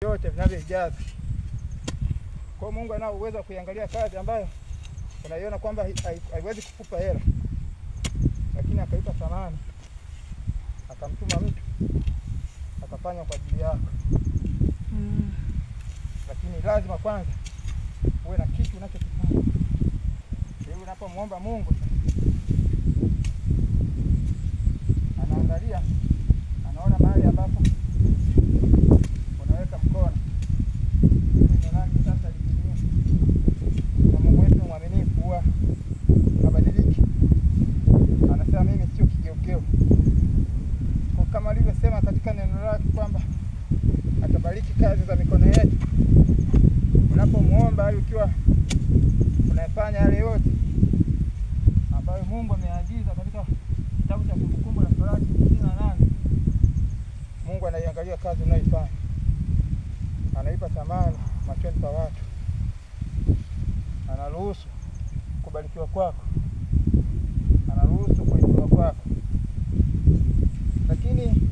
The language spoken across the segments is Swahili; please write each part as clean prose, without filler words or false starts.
vyote vinavyoijaza. Kwa Mungu anao uwezo wa kuiangalia kazi ambayo unaiona kwamba haiwezi kukupa hela, lakini akaipa thamani, akamtuma mtu akafanya kwa ajili yako. Lakini lazima kwanza uwe na kitu unachokifanya. Wewe unapomwomba Mungu anaangalia, anaona mahali ambapo unaweka mkono. Ndio rangi sasa likinia. Na Mungu wetu mwaminifu huwa habadiliki. Anasema mimi sio kigeugeu. Kwa kama alivyosema katika neno lake kwamba atabariki kazi za mikono yetu. Unapomwomba ukiwa unafanya yale yote ambayo Mungu ameagiza katika kitabu cha Kumbukumbu la Torati 28, Mungu anaiangalia kazi unayoifanya. Anaipa thamani machoni pa watu. Anaruhusu kubarikiwa kwako. Anaruhusu kuinuliwa kwako. Lakini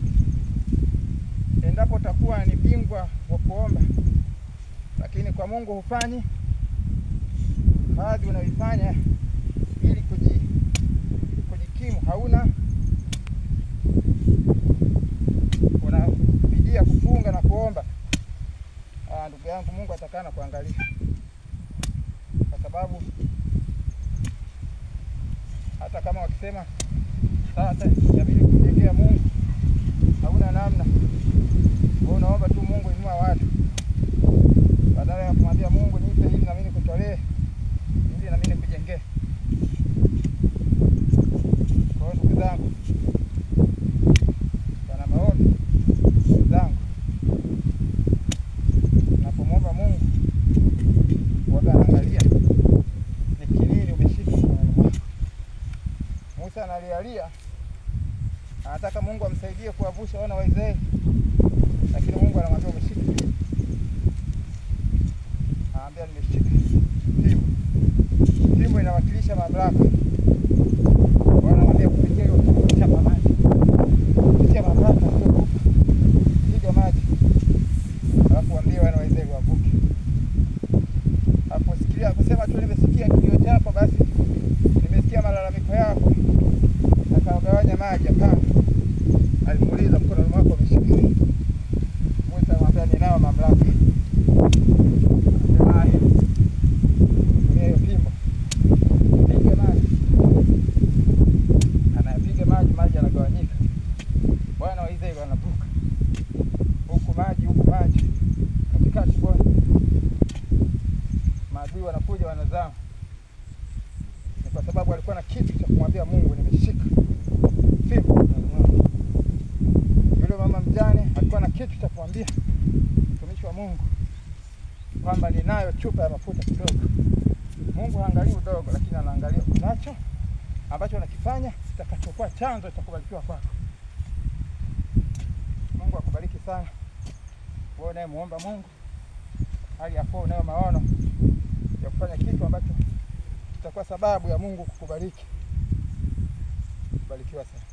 endapo utakuwa ni bingwa wa kuomba, lakini kwa Mungu hufanyi kazi unayoifanya ili kujikimu, hauna unabidia kufunga na kuomba, ndugu yangu, Mungu atakana kuangalia. Kwa sababu hata kama wakisema sasa inabidi kumjengea Mungu, hauna namna. Wewe unaomba tu Mungu inua watu, badala ya kumwambia Mungu nipe hili na mimi nikutolee, ili na mimi nikujengee. Kwa hiyo ndugu zangu, kana maombi ndugu zangu, unapomwomba Mungu waga anaangalia ni kinini umeshika mkononi mwako. Musa analialia, anataka Mungu amsaidie kuwavusha wana wa Israeli, lakini Mungu anamwambia umeshika. Anamwambia nimeshika fimbo. Fimbo inawakilisha mamlaka. Wanamwambia kupitia hiyo chapa maji. Kupitia mamlaka ndio piga maji. Alafu waambie wana wa Israeli wavuke. Hapo sikia kusema tu nimesikia kilio chako, basi nimesikia malalamiko yako, akagawanya maji. Hapana. Alimuuliza mkono wako umeshika. Musa anamwambia ninao mamlaka. Maji yanagawanyika. Bwana wa Israeli wanavuka. Huku maji katikati bonde. Maadui wanakuja wanazama. Ni kwa sababu alikuwa na kitu cha kumwambia Mungu nimeshika fimbo. Yule mama mjane alikuwa na kitu cha kumwambia mtumishi wa Mungu kwamba ninayo chupa ya mafuta kidogo. Mungu haangalii udogo, lakini anaangalia unacho ambacho unakifanya kitakachokuwa chanzo cha kubarikiwa kwako. Mungu akubariki sana. Wewe unayemuomba Mungu, hali hapo unayo maono ya kufanya kitu ambacho kitakuwa sababu ya Mungu kukubariki. Barikiwa sana.